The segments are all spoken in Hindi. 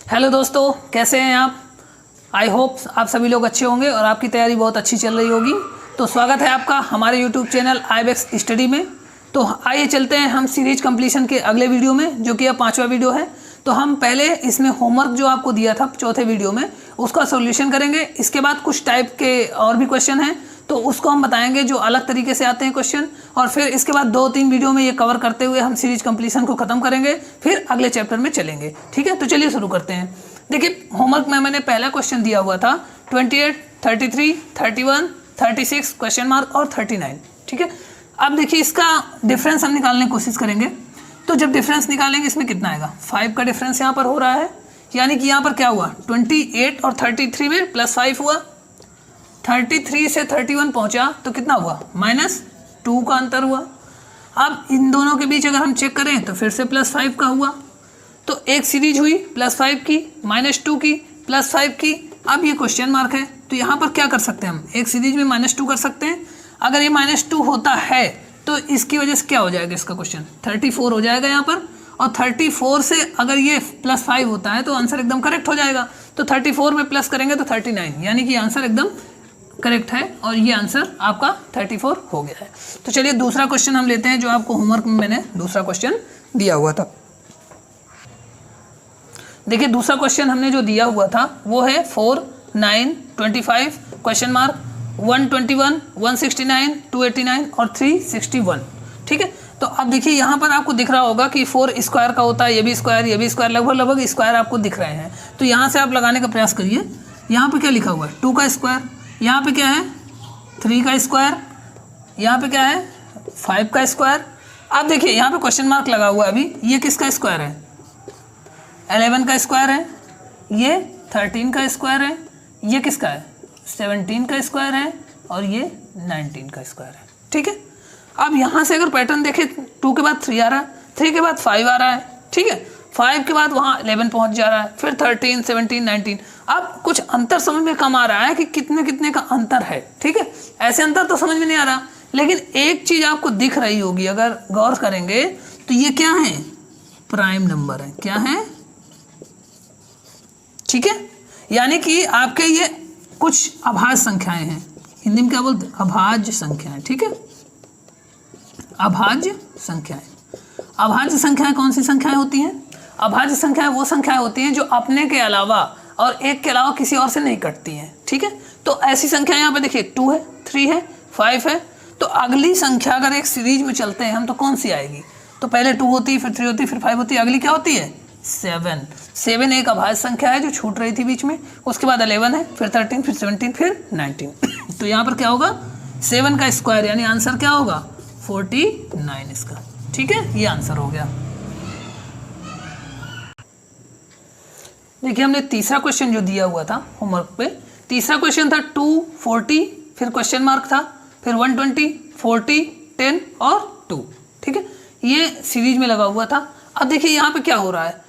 हेलो दोस्तों, कैसे हैं आप। आई होप आप सभी लोग अच्छे होंगे और आपकी तैयारी बहुत अच्छी चल रही होगी। तो स्वागत है आपका हमारे यूट्यूब चैनल आईबेक्स स्टडी में। तो आइए चलते हैं हम सीरीज कंप्लीशन के अगले वीडियो में, जो कि अब 5वां वीडियो है। तो हम पहले इसमें होमवर्क जो आपको दिया था चौथे वीडियो में, उसका सॉल्यूशन करेंगे। इसके बाद कुछ टाइप के और भी क्वेश्चन हैं, तो उसको हम बताएंगे जो अलग तरीके से आते हैं क्वेश्चन। और फिर इसके बाद 2-3 वीडियो में ये कवर करते हुए हम सीरीज कंप्लीशन को खत्म करेंगे, फिर अगले चैप्टर में चलेंगे। ठीक है, तो चलिए शुरू करते हैं। देखिए, होमवर्क में मैंने पहला क्वेश्चन दिया हुआ था 28, 33, 31, 36 क्वेश्चन मार्क और 39। ठीक है, अब देखिए इसका डिफरेंस हम निकालने की कोशिश करेंगे। तो जब डिफरेंस निकालेंगे इसमें कितना आएगा, 5 का डिफरेंस यहाँ पर हो रहा है, यानी कि यहाँ पर क्या हुआ, 28 और 33 में +5 हुआ। 33 से 31 पहुंचा तो कितना हुआ, -2 का अंतर हुआ। अब इन दोनों के बीच अगर हम चेक करें तो फिर से +5 का हुआ। तो एक सीरीज हुई +5 की, -2 की, +5 की। अब ये क्वेश्चन मार्क है, तो यहाँ पर क्या कर सकते हैं हम, एक सीरीज में -2 कर सकते हैं। अगर ये -2 होता है तो इसकी वजह से क्या हो जाएगा, इसका क्वेश्चन 34 हो जाएगा यहाँ पर। और 34 से अगर ये +5 होता है तो आंसर एकदम करेक्ट हो जाएगा। तो 34 में प्लस करेंगे तो 39, यानी कि आंसर एकदम करेक्ट है और ये आंसर आपका 34 हो गया है। तो चलिए दूसरा क्वेश्चन हम लेते हैं, जो आपको होमवर्क में मैंने दूसरा क्वेश्चन दिया हुआ था। देखिए, दूसरा क्वेश्चन हमने जो दिया हुआ था वो है 4, 9, 25 क्वेश्चन मार्क, 121, 169, 289 और 361। ठीक है, तो अब देखिए यहाँ पर आपको दिख रहा होगा कि 4 स्क्वायर का होता है, ये भी स्क्वायर, लगभग स्क्वायर आपको दिख रहे हैं। तो यहाँ से आप लगाने का प्रयास करिए। यहाँ पे क्या लिखा हुआ है, 2 का स्क्वायर, यहाँ पे क्या है 3 का स्क्वायर, यहाँ पे क्या है 5 का स्क्वायर। अब देखिए यहाँ पे क्वेश्चन मार्क लगा हुआ है अभी, ये किसका स्क्वायर है, 11 का स्क्वायर है, ये 13 का स्क्वायर है, ये किसका है 17 का स्क्वायर है और ये 19 का स्क्वायर है। ठीक है, अब यहाँ से अगर पैटर्न देखें, 2 के बाद 3 आ रहा है, 3 के बाद 5 आ रहा है, ठीक है, 5 के बाद वहाँ 11 पहुँच जा रहा है, फिर 13, 17, 19। अब कुछ अंतर समझ में कम आ रहा है कि कितने कितने का अंतर है। ठीक है, ऐसे अंतर तो समझ में नहीं आ रहा, लेकिन एक चीज़ आपको दिख रही होगी अगर गौर करेंगे तो ये क्या है, प्राइम नंबर है। क्या है, ठीक है, यानी कि आपके ये कुछ अभाज्य संख्याएं हैं, हिंदी में क्या बोलते हैं, अभाज्य संख्याएं। ठीक है, अभाज्य संख्याएं। अभाज्य संख्याएं कौन सी संख्याएं होती हैं, अभाज्य संख्याएं वो संख्याएं होती हैं जो अपने के अलावा और एक के अलावा किसी और से नहीं कटती हैं। ठीक है, तो ऐसी संख्या यहाँ पे देखिए 2 है, 3 है, 5 है। तो अगली संख्या अगर एक सीरीज में चलते हैं हम तो कौन सी आएगी, तो पहले 2 होती है, फिर 3 होती है, फिर 5 होती है, अगली क्या होती है 7। 7 एक अभाज्य संख्या है जो छूट रही थी बीच में, उसके बाद 11 है, फिर 13, फिर 17, फिर 19। तो यहाँ पर क्या होगा, 7 का स्क्वायर, यानी आंसर क्या होगा 49 इसका। ठीक है, ये आंसर हो गया। देखिए, हमने तीसरा क्वेश्चन जो दिया हुआ था होमवर्क पे, तीसरा क्वेश्चन था 240, फिर क्वेश्चन मार्क था, फिर 120, 40, 10 और 2। ठीक है, ये सीरीज में लगा हुआ था। अब देखिए यहाँ पे क्या हो रहा है,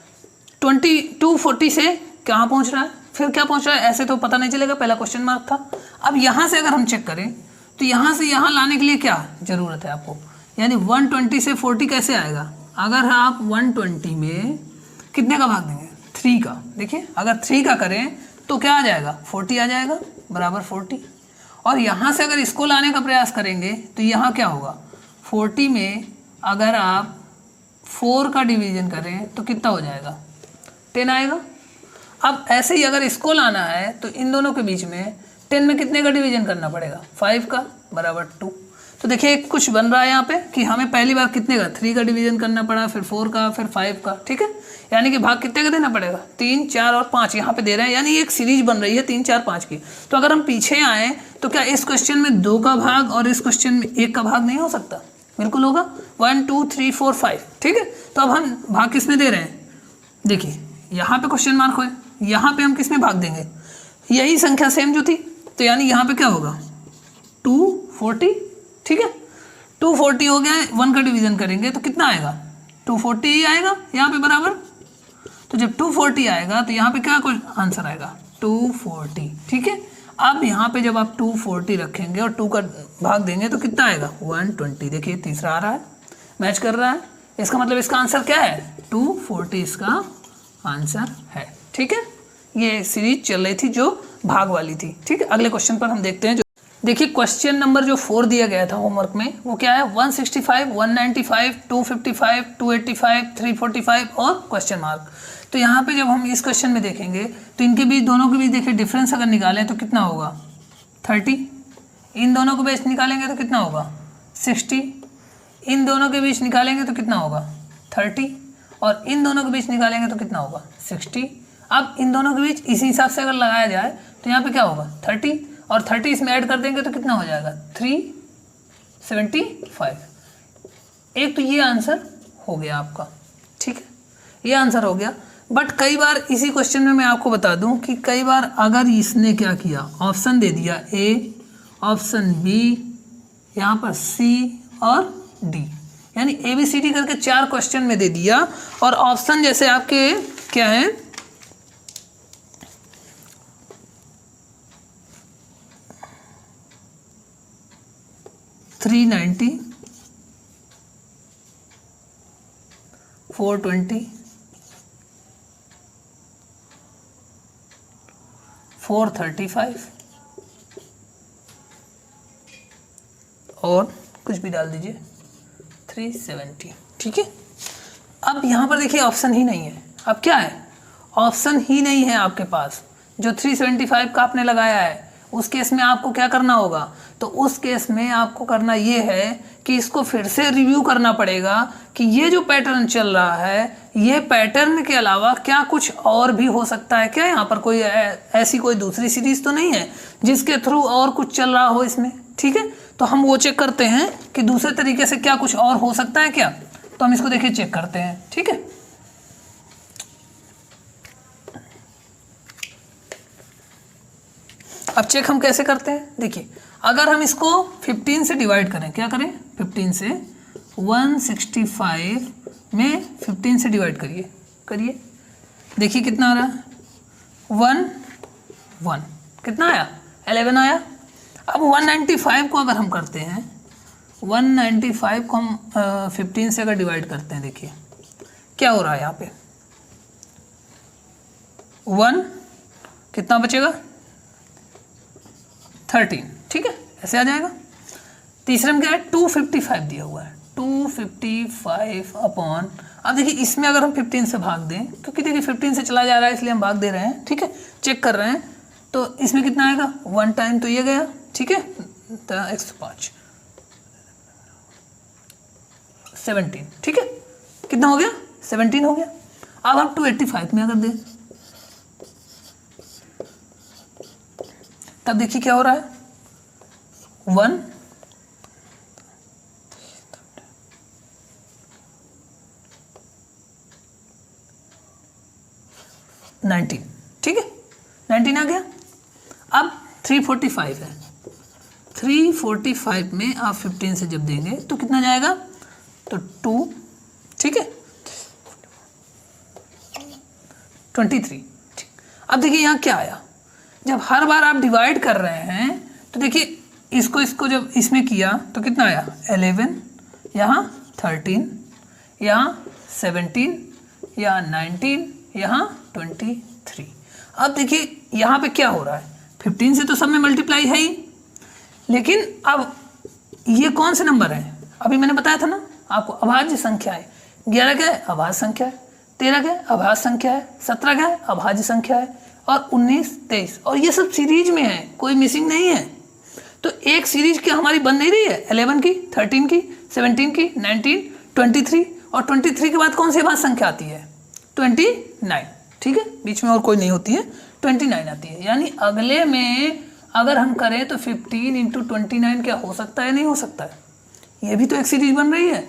240 से कहाँ पहुँच रहा है, फिर क्या पहुँच रहा है, ऐसे तो पता नहीं चलेगा, पहला क्वेश्चन मार्क था। अब यहाँ से अगर हम चेक करें तो यहाँ से यहाँ लाने के लिए क्या ज़रूरत है आपको, यानी 120 से 40 कैसे आएगा, अगर आप 120 में कितने का भाग देंगे, 3 का। देखिए, अगर 3 का करें तो क्या आ जाएगा, 40 आ जाएगा, बराबर 40। और यहाँ से अगर इसको लाने का प्रयास करेंगे तो यहाँ क्या होगा, 40 में अगर आप 4 का डिवीज़न करें तो कितना हो जाएगा, 10 आएगा। अब ऐसे ही अगर इसको लाना है तो इन दोनों के बीच में 10 में कितने का डिवीज़न करना पड़ेगा, 5 का, बराबर 2। तो देखिए कुछ बन रहा है यहाँ पे कि हमें पहली बार कितने का, 3 का डिवीज़न करना पड़ा, फिर 4 का, फिर 5 का। ठीक है, यानी कि भाग कितने का देना पड़ेगा, 3, 4 और 5 यहाँ पे दे रहे हैं, यानी एक सीरीज बन रही है 3, 4, 5 की। तो अगर हम पीछे आएँ तो क्या इस क्वेश्चन में 2 का भाग और इस क्वेश्चन में 1 का भाग नहीं हो सकता, बिल्कुल होगा, 1, 2, 3, 4, 5। ठीक है, तो अब हम भाग किस में दे रहे हैं, देखिए यहाँ पे क्वेश्चन मार्क हो, यहाँ पे हम किस में भाग देंगे, यही संख्या सेम जो थी, तो यानी यहाँ पे क्या होगा 240। ठीक है, 240 हो गया है, 1 का डिवीज़न करेंगे तो कितना आएगा, 240 ही आएगा यहाँ पे, बराबर। तो जब 240 आएगा तो यहाँ पे क्या आंसर आएगा, 240। ठीक है, अब यहाँ पे जब आप 240 रखेंगे और 2 का भाग देंगे तो कितना आएगा, 120। देखिए तीसरा आ रहा है, मैच कर रहा है, इसका मतलब इसका आंसर क्या है, 240 इसका आंसर है। ठीक है, ये सीरीज चल रही थी जो भाग वाली थी। ठीक है, अगले क्वेश्चन पर हम देखते हैं। जो देखिए क्वेश्चन नंबर जो 4 दिया गया था होमवर्क में, वो क्या है, 165, 195, 255, 285, 345 और क्वेश्चन मार्क। तो यहाँ पे जब हम इस क्वेश्चन में देखेंगे तो इनके बीच, दोनों के बीच देखिए डिफरेंस अगर निकालें तो कितना होगा 30, इन दोनों के बीच निकालेंगे तो कितना होगा 60, इन दोनों के बीच निकालेंगे तो कितना होगा 30, और इन दोनों के बीच निकालेंगे तो कितना होगा 60। अब इन दोनों के बीच इसी हिसाब से अगर लगाया जाए तो यहाँ पे क्या होगा 30, और 30 इसमें ऐड कर देंगे तो कितना हो जाएगा 375। एक तो ये आंसर हो गया आपका। ठीक है, ये आंसर हो गया। बट कई बार इसी क्वेश्चन में मैं आपको बता दूं कि कई बार अगर इसने क्या किया, ऑप्शन दे दिया ए, ऑप्शन बी, यहाँ पर सी और डी, यानी ए बी सी डी करके 4 क्वेश्चन में दे दिया, और ऑप्शन जैसे आपके क्या है 390, 420, 435 और कुछ भी डाल दीजिए 370। ठीक है, अब यहाँ पर देखिए ऑप्शन ही नहीं है। अब क्या है, ऑप्शन ही नहीं है आपके पास। जो 375 का आपने लगाया है उस केस में आपको क्या करना होगा, तो उस केस में आपको करना ये है कि इसको फिर से रिव्यू करना पड़ेगा कि ये जो पैटर्न चल रहा है, ये पैटर्न के अलावा क्या कुछ और भी हो सकता है क्या, यहाँ पर कोई ऐसी कोई दूसरी सीरीज तो नहीं है जिसके थ्रू और कुछ चल रहा हो इसमें। ठीक है, तो हम वो चेक करते हैं कि दूसरे तरीके से क्या कुछ और हो सकता है क्या, तो हम इसको देखिए चेक करते हैं। ठीक है, अब चेक हम कैसे करते हैं, देखिए अगर हम इसको 15 से डिवाइड करें, क्या करें 15 से, 165 में 15 से डिवाइड करिए, देखिए कितना आ रहा है 1 कितना आया 11 आया। अब 195 को अगर हम करते हैं, 195 को हम 15 से अगर डिवाइड करते हैं, देखिए क्या हो रहा है यहाँ पे 1 कितना बचेगा 13। ठीक है, ऐसे आ जाएगा। तीसरे में क्या है 255 दिया हुआ है, 255 अपॉन, अब देखिए इसमें अगर हम 15 से भाग दें, क्योंकि देखिए 15 से चला जा रहा है इसलिए हम भाग दे रहे हैं। ठीक है, चेक कर रहे हैं, तो इसमें कितना आएगा 1 टाइम तो ये गया। ठीक है, तो 105 17। ठीक है, कितना हो गया 17 हो गया। अब हम 285 में अगर दें, तब देखिए क्या हो रहा है 19। ठीक है, 19 आ गया। अब 345 है, 345 में आप 15 से जब देंगे तो कितना जाएगा, तो 2। ठीक है, 23। ठीक, अब देखिए यहाँ क्या आया, जब हर बार आप डिवाइड कर रहे हैं तो देखिए इसको जब इसमें किया तो कितना आया 11, यहाँ 13, यहाँ 17, यहाँ 19, यहाँ 23। अब देखिए यहाँ पे क्या हो रहा है, 15 से तो सब में मल्टीप्लाई है ही, लेकिन अब ये कौन से नंबर हैं, अभी मैंने बताया था ना आपको अभाज्य संख्या है। 11 क्या है अभाज्य संख्या है, 13 क्या है अभाज्य संख्या है, 17 क्या है अभाज्य संख्या है, और 19, 23, और ये सब सीरीज में है, कोई मिसिंग नहीं है। तो एक सीरीज क्या हमारी बन नहीं रही है, 11 की, 13 की, 17 की, 19, 23, और 23 के बाद कौन सी अभाज्य संख्या आती है 29। ठीक है, बीच में और कोई नहीं होती है, 29 आती है। यानी अगले में अगर हम करें तो 15 इंटू 29 क्या हो सकता है, नहीं हो सकता है, ये भी तो एक सीरीज बन रही है।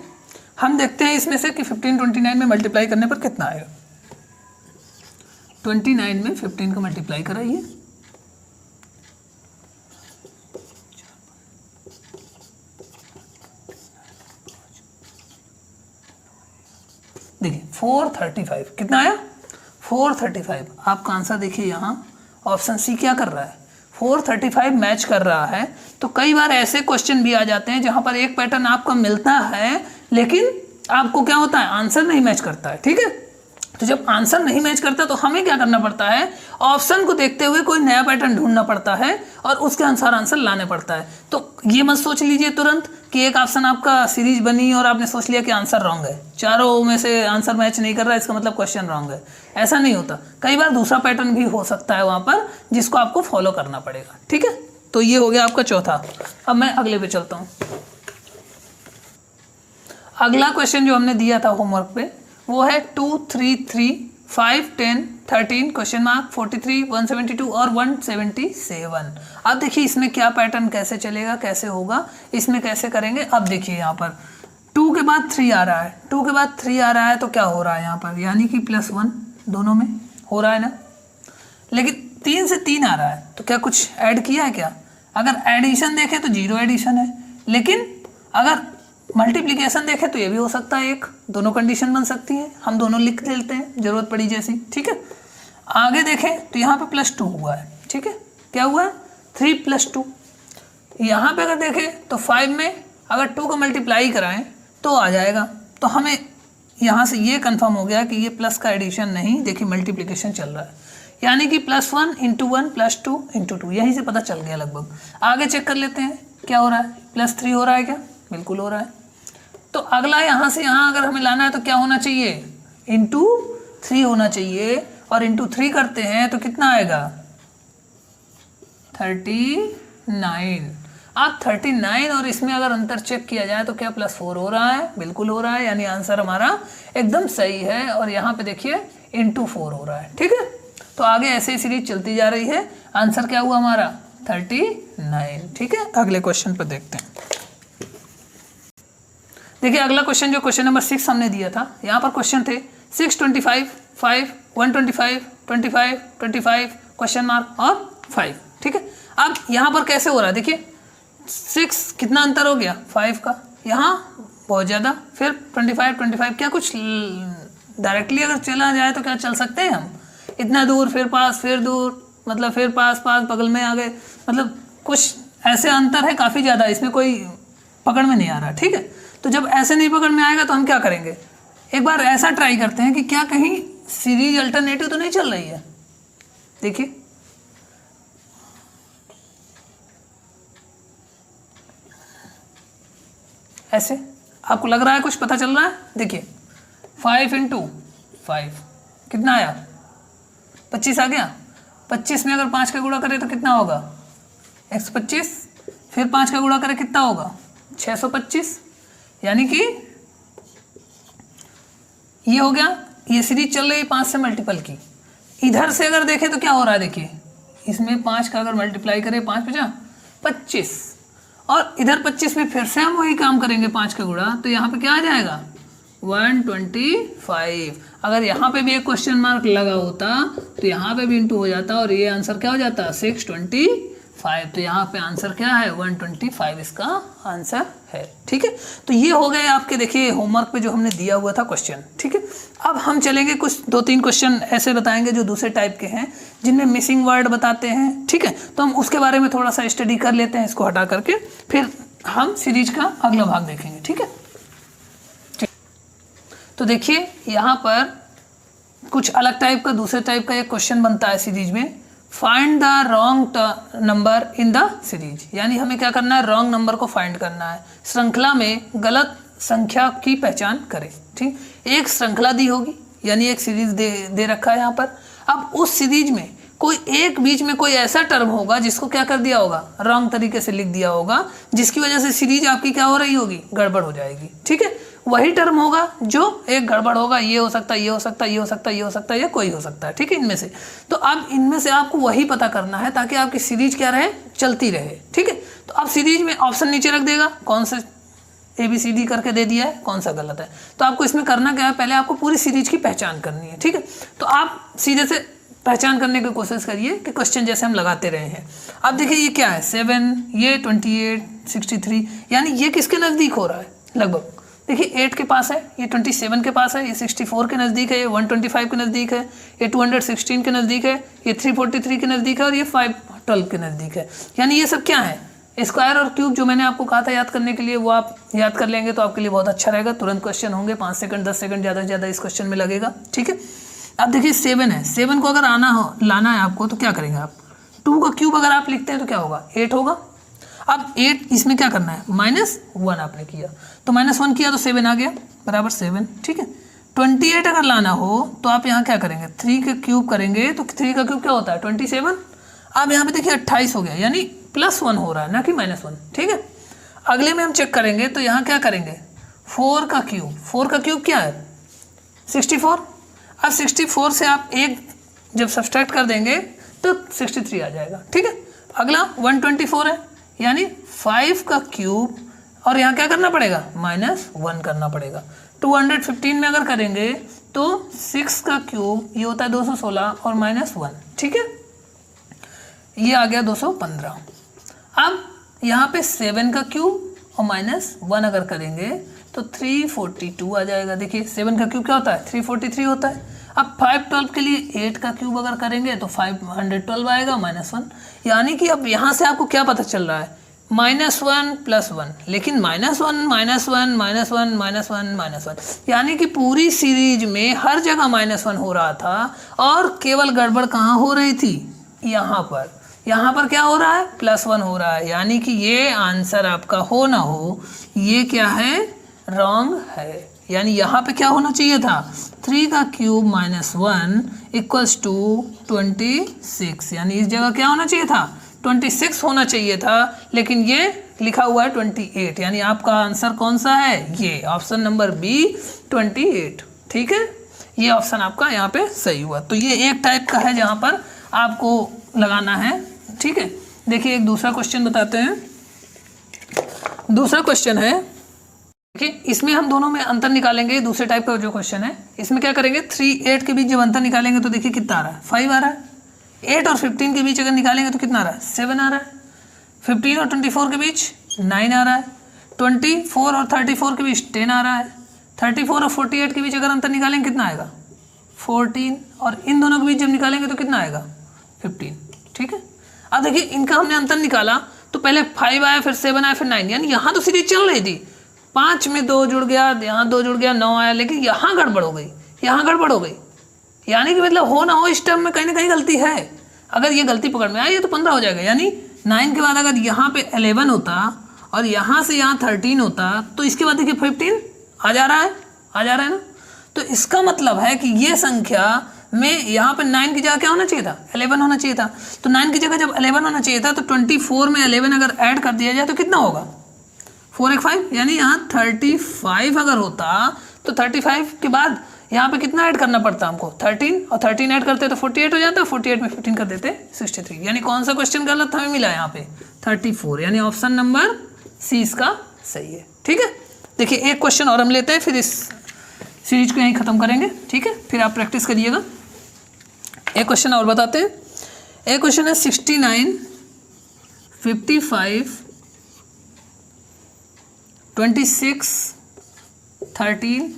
हम देखते हैं इसमें से कि 15 29 में मल्टीप्लाई करने पर कितना आएगा। 29 में 15 को मल्टीप्लाई कराइए, देखिए 435 कितना आया 435। आपका आंसर देखिए यहाँ ऑप्शन सी क्या कर रहा है 435 मैच कर रहा है। तो कई बार ऐसे क्वेश्चन भी आ जाते हैं जहाँ पर एक पैटर्न आपको मिलता है लेकिन आपको क्या होता है आंसर नहीं मैच करता है। ठीक है, तो जब आंसर नहीं मैच करता तो हमें क्या करना पड़ता है, ऑप्शन को देखते हुए कोई नया पैटर्न ढूंढना पड़ता है और उसके अनुसार आंसर लाने पड़ता है। तो ये मत सोच लीजिए तुरंत कि एक ऑप्शन आपका सीरीज बनी और आपने सोच लिया कि आंसर रॉन्ग है, चारों में से आंसर मैच नहीं कर रहा है, इसका मतलब क्वेश्चन रॉन्ग है। ऐसा नहीं होता, कई बार दूसरा पैटर्न भी हो सकता है वहाँ पर जिसको आपको फॉलो करना पड़ेगा। ठीक है, तो ये हो गया आपका चौथा। अब मैं अगले पे चलता हूँ। अगला क्वेश्चन जो हमने दिया था होमवर्क पे वो है 2, 3, 3, 5, 10, 13 क्वेश्चन मार्क 43, 172 और 177। अब देखिए इसमें क्या पैटर्न कैसे चलेगा, कैसे होगा, इसमें कैसे करेंगे। अब देखिए यहाँ पर 2 के बाद 3 आ रहा है, 2 के बाद 3 आ रहा है तो क्या हो रहा है यहाँ पर, यानी कि +1 दोनों में हो रहा है ना। लेकिन 3 से 3 आ रहा है तो क्या कुछ ऐड किया है क्या? अगर एडिशन देखें तो 0 एडिशन है, लेकिन अगर मल्टीप्लिकेशन देखें तो ये भी हो सकता है एक, दोनों कंडीशन बन सकती है, हम दोनों लिख लेते हैं जरूरत पड़ी जैसी। ठीक है, आगे देखें तो यहाँ पे +2 हुआ है। ठीक है, क्या हुआ है 3 + 2। यहाँ पे अगर देखें तो 5 में अगर 2 को मल्टीप्लाई कराएं तो आ जाएगा। तो हमें यहाँ से ये कंफर्म हो गया कि ये प्लस का एडिशन नहीं, देखिए मल्टीप्लिकेशन चल रहा है, यानी कि +1 × 1 +2 × 2, यहीं से पता चल गया लगभग। आगे चेक कर लेते हैं क्या हो रहा है, +3 हो रहा है क्या? बिल्कुल हो रहा है। तो अगला यहाँ से यहाँ अगर हमें लाना है तो क्या होना चाहिए, ×3 होना चाहिए, और ×3 करते हैं तो कितना आएगा 39। अब 39 और इसमें अगर अंतर चेक किया जाए तो क्या +4 हो रहा है? बिल्कुल हो रहा है, यानी आंसर हमारा एकदम सही है। और यहाँ पे देखिए ×4 हो रहा है। ठीक है, तो आगे ऐसे ही सीरीज चलती जा रही है। आंसर क्या हुआ हमारा 39। ठीक है, अगले क्वेश्चन पर देखते हैं। देखिए अगला क्वेश्चन जो क्वेश्चन नंबर 6 हमने दिया था, यहाँ पर क्वेश्चन थे 6, 25, 5, 125, 25, 25 क्वेश्चन मार्क और 5। ठीक है, अब यहाँ पर कैसे हो रहा है, देखिए 6 कितना अंतर हो गया 5 का, यहाँ बहुत ज़्यादा, फिर 25, 25, क्या कुछ डायरेक्टली अगर चला जाए तो क्या चल सकते हैं हम, इतना दूर फिर पास फिर दूर, मतलब फिर पास पास बगल में आ गए, मतलब कुछ ऐसे अंतर है काफ़ी ज़्यादा, इसमें कोई पकड़ में नहीं आ रहा। ठीक है, तो जब ऐसे नहीं पकड़ में आएगा तो हम क्या करेंगे, एक बार ऐसा ट्राई करते हैं कि क्या कहीं सीरीज अल्टरनेटिव तो नहीं चल रही है। देखिए ऐसे आपको लग रहा है कुछ पता चल रहा है, देखिए 5 × 5 कितना आया 25 आ गया। 25 में अगर 5 का गुणा करें तो कितना होगा 125, फिर 5 का गुणा करें कितना होगा 625, यानी कि ये हो गया। ये सीरीज चल रही है 5 से मल्टीपल की। इधर से अगर देखें तो क्या हो रहा है, देखिए इसमें 5 का अगर मल्टीप्लाई करें 5 × 5 = 25, और इधर 25 में फिर से हम वही काम करेंगे 5 का गुणा, तो यहाँ पे क्या आ जाएगा 125। अगर यहाँ पे भी एक क्वेश्चन मार्क लगा होता तो यहाँ पे भी इंटू हो जाता और ये आंसर क्या हो जाता 625। तो यहाँ पे आंसर क्या है 125 इसका आंसर है। ठीक है, तो ये हो गए आपके देखिए होमवर्क पे जो हमने दिया हुआ था क्वेश्चन। ठीक है, अब हम चलेंगे कुछ 2-3 क्वेश्चन ऐसे बताएंगे जो दूसरे टाइप के हैं जिनमें मिसिंग वर्ड बताते हैं। ठीक है, तो हम उसके बारे में थोड़ा सा स्टडी कर लेते हैं इसको हटा करके, फिर हम सीरीज का अगला भाग देखेंगे। ठीक है, तो देखिए यहाँ पर कुछ अलग टाइप का दूसरे टाइप का एक क्वेश्चन बनता है सीरीज में, find the wrong number in the series, यानी हमें क्या करना है रॉन्ग नंबर को फाइंड करना है। श्रृंखला में गलत संख्या की पहचान करें। ठीक, एक श्रृंखला दी होगी यानी एक सीरीज दे रखा है यहाँ पर। अब उस सीरीज में कोई एक बीच में कोई ऐसा टर्म होगा जिसको क्या कर दिया होगा रॉन्ग तरीके से लिख दिया होगा, जिसकी वजह से सीरीज आपकी क्या हो रही होगी गड़बड़ हो जाएगी। ठीक है, वही टर्म होगा जो एक गड़बड़ होगा, ये हो सकता है, ये हो सकता है, ये हो सकता है, ये हो सकता है, या कोई हो सकता है। ठीक है, इनमें से तो अब इनमें से आपको वही पता करना है ताकि आपकी सीरीज क्या रहे चलती रहे। ठीक है, तो अब सीरीज में ऑप्शन नीचे रख देगा कौन से ABCD करके दे दिया है, कौन सा गलत है। तो आपको इसमें करना क्या है, पहले आपको पूरी सीरीज की पहचान करनी है। ठीक है, तो आप सीधे से पहचान करने की कोशिश करिए कि क्वेश्चन जैसे हम लगाते रहे हैं। अब देखिए ये क्या है 7, ये 28, 63, यानी ये किसके नज़दीक हो रहा है लगभग, देखिए 8 के पास है, ये 27 के पास है, ये 64 के नज़दीक है, ये 125 के नज़दीक है, ये 216 के नज़दीक है, ये 343 के नज़दीक है और ये 512 के नज़दीक है। यानी ये सब क्या है स्क्वायर और क्यूब जो मैंने आपको कहा था याद करने के लिए, वो आप याद कर लेंगे तो आपके लिए बहुत अच्छा रहेगा। तुरंत क्वेश्चन होंगे, 5 सेकंड 10 सेकंड ज़्यादा से ज़्यादा इस क्वेश्चन में लगेगा। ठीक है, अब देखिए 7 है, 7 को अगर लाना है आपको तो क्या करेंगे आप, 2 का क्यूब अगर आप लिखते हैं तो क्या होगा, 8 होगा। अब 8 इसमें क्या करना है, -1 आपने किया तो -1 किया तो 7 आ गया बराबर 7, ठीक है। 28 अगर लाना हो तो आप यहाँ क्या करेंगे, 3 का क्यूब करेंगे तो 3 का क्यूब क्या होता है 27। अब यहाँ पे देखिए 28 हो गया, यानी +1 हो रहा है ना कि -1, ठीक है। अगले में हम चेक करेंगे तो यहाँ क्या करेंगे, 4 का क्यूब क्या है 64। अब 64 से आप 1 जब सब्सट्रैक्ट कर देंगे तो 63 आ जाएगा, ठीक है। अगला 124 है, यानी 5 का क्यूब और यहाँ क्या करना पड़ेगा, -1 करना पड़ेगा। 215 में अगर करेंगे तो 6 का क्यूब ये होता है 216 और -1, ठीक है, ये आ गया 215। अब यहाँ पे 7 का क्यूब और -1 अगर करेंगे तो 342 आ जाएगा। देखिए 7 का क्यूब क्या होता है 343 होता है। अब 512 के लिए 8 का क्यूब अगर करेंगे तो 512 आएगा -1, यानी कि अब यहाँ से आपको क्या पता चल रहा है, -1 +1, लेकिन -1 यानी कि पूरी सीरीज में हर जगह -1 हो रहा था और केवल गड़बड़ कहाँ हो रही थी, यहाँ पर क्या हो रहा है, +1 हो रहा है। यानी कि ये आंसर आपका हो ना हो, ये क्या है, रॉन्ग है। यानी यहाँ पे क्या होना चाहिए था, 3 का क्यूब -1 = 26, यानी इस जगह क्या होना चाहिए था 26 होना चाहिए था, लेकिन ये लिखा हुआ है 28, यानी आपका आंसर कौन सा है, ये ऑप्शन नंबर बी 28, ठीक है। ये ऑप्शन आपका यहाँ पे सही हुआ। तो ये एक टाइप का है जहाँ पर आपको लगाना है, ठीक है। देखिए एक दूसरा क्वेश्चन बताते हैं। दूसरा क्वेश्चन है, देखिए इसमें हम दोनों में अंतर निकालेंगे। दूसरे टाइप का जो क्वेश्चन है इसमें क्या करेंगे, 3, 8 के बीच जब अंतर निकालेंगे तो देखिए कितना आ रहा है, 5 आ रहा है। 8 और 15 के बीच अगर निकालेंगे तो कितना आ रहा है, 7 आ रहा है। 15 और 24 के बीच 9 आ रहा है। 24 और 34 के बीच 10 आ रहा है। 34 और 48 के बीच अगर अंतर निकालेंगे कितना आएगा, 14, और इन दोनों के बीच जब निकालेंगे तो कितना आएगा, 15, ठीक है। अब देखिए इनका हमने अंतर निकाला तो पहले 5 आया, फिर 7 आया, फिर 9, यानी यहाँ तो सीरीज चल रही थी, 5 में 2 जुड़ गया, यहाँ 2 जुड़ गया, 9 आया, लेकिन यहाँ गड़बड़ हो गई, यानी कि मतलब हो ना हो इस टर्म में कहीं ना कहीं गलती है। अगर ये गलती पकड़ में आई तो 15 हो जाएगा, यानी 9 के बाद अगर यहाँ पे 11 होता और यहाँ से यहाँ 13 होता तो इसके बाद देखिए 15 आ जा रहा है ना। तो इसका मतलब है कि ये संख्या में यहाँ पे 9 की जगह क्या होना चाहिए था, 11 होना चाहिए था। तो 9 की जगह जब 11 होना चाहिए था तो 24 में 11 अगर ऐड कर दिया जाए तो कितना होगा, 4 1 5, यानी यहाँ 35 अगर होता तो 35 के बाद यहाँ पे कितना ऐड करना पड़ता हमको, 13, और 13 ऐड करते तो 48 हो जाता, 48 में 15 कर देते 63, यानी कौन सा क्वेश्चन गलत हमें मिला यहाँ पे 34, यानी ऑप्शन नंबर सी इसका सही है, ठीक है। देखिए एक क्वेश्चन और हम लेते हैं, फिर इस सीरीज को यहीं ख़त्म करेंगे, ठीक है। फिर आप प्रैक्टिस करिएगा। एक क्वेश्चन और बताते हैं। एक क्वेश्चन है 69, 55, 26, 13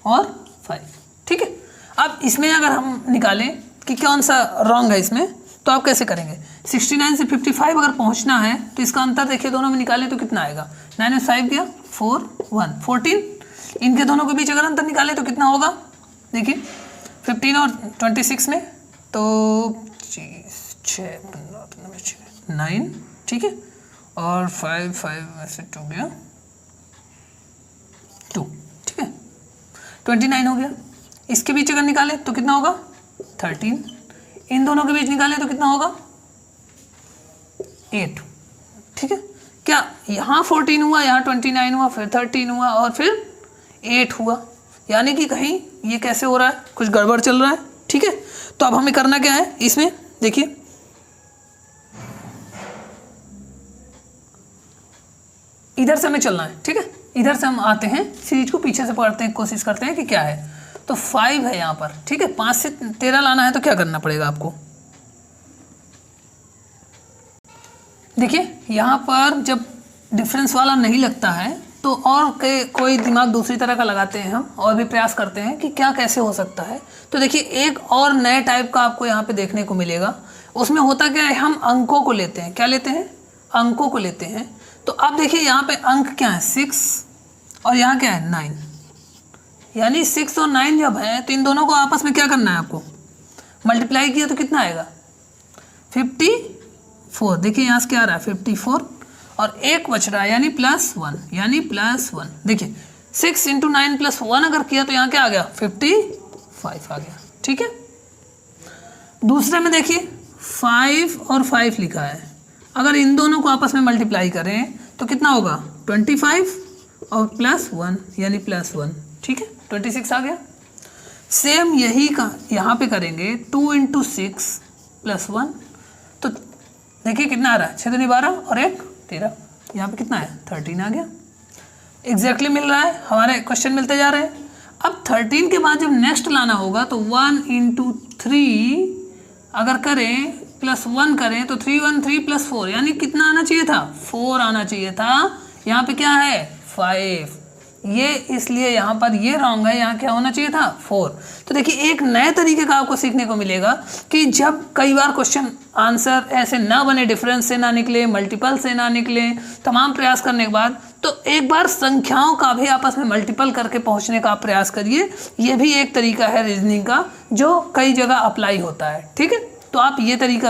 और 5, ठीक है। अब इसमें अगर हम निकालें कि कौन सा रॉन्ग है इसमें, तो आप कैसे करेंगे, 69 से 55 अगर पहुंचना है तो इसका अंतर देखिए दोनों में निकालें तो कितना आएगा, 9 में 5 गया 4 1 14, इनके दोनों के बीच अगर अंतर निकालें तो कितना होगा, देखिए 15 और 26 में तो 9, ठीक है, और 5 में से 2 गया 2, ठीक है, 29 हो गया। इसके बीच अगर निकालें तो कितना होगा 13, इन दोनों के बीच निकालें तो कितना होगा 8, ठीक है। क्या यहाँ 14 हुआ, यहाँ 29 हुआ, फिर 13 हुआ और फिर 8 हुआ, यानी कि कहीं ये कैसे हो रहा है, कुछ गड़बड़ चल रहा है, ठीक है। तो अब हमें करना क्या है इसमें, देखिए इधर से हमें चलना है, ठीक है। इधर से हम आते हैं, सीरीज को पीछे से पकड़ते हैं, कोशिश करते हैं कि क्या है। तो 5 है यहाँ पर, ठीक है, 5 से 13 लाना है तो क्या करना पड़ेगा आपको, देखिए यहाँ पर जब डिफरेंस वाला नहीं लगता है तो और कोई दिमाग दूसरी तरह का लगाते हैं हम, और भी प्रयास करते हैं कि क्या कैसे हो सकता है। तो देखिए एक और नए टाइप का आपको यहाँ पे देखने को मिलेगा। उसमें होता क्या है, हम अंकों को लेते हैं, क्या लेते हैं, अंकों को लेते हैं। तो अब देखिए यहाँ पे अंक क्या है 6 और यहाँ क्या है 9, यानी 6 और 9 जब है तो इन दोनों को आपस में क्या करना है आपको, मल्टीप्लाई किया तो कितना आएगा 54। देखिए यहाँ से क्या आ रहा है 54 और एक बच रहा है यानी +1, यानी +1। देखिए 6 × 9 +1 अगर किया तो यहाँ क्या आ गया 55 आ गया। ठीक है, दूसरे में देखिए 5 और 5 लिखा है, अगर इन दोनों को आपस में मल्टीप्लाई करें तो कितना होगा 25 और +1 यानी +1। ठीक है, 26 आ गया। सेम यही का यहाँ पे करेंगे 2 × 6 +1, तो देखिए कितना आ रहा है 6 दूनी 12 और 1 13, यहाँ पे कितना है 13 आ गया। एग्जैक्टली मिल रहा है, हमारे क्वेश्चन मिलते जा रहे हैं। अब 13 के बाद जब नेक्स्ट लाना होगा तो 1 × 3 अगर करें +1 करें तो 3 1 3 +4 यानी कितना आना चाहिए था 4 आना चाहिए था। यहाँ पे क्या है 5, ये इसलिए यहाँ पर ये रॉन्ग है, यहाँ क्या होना चाहिए था 4। तो देखिए एक नए तरीके का आपको सीखने को मिलेगा कि जब कई बार क्वेश्चन आंसर ऐसे ना बने, डिफरेंस से ना निकले, मल्टीपल से ना निकले, तमाम प्रयास करने के बाद तो एक बार संख्याओं का भी आपस में मल्टीपल करके पहुँचने का आप प्रयास करिए। ये भी एक तरीका है रीजनिंग का जो कई जगह अप्लाई होता है। ठीक है, तो आप ये तरीका भी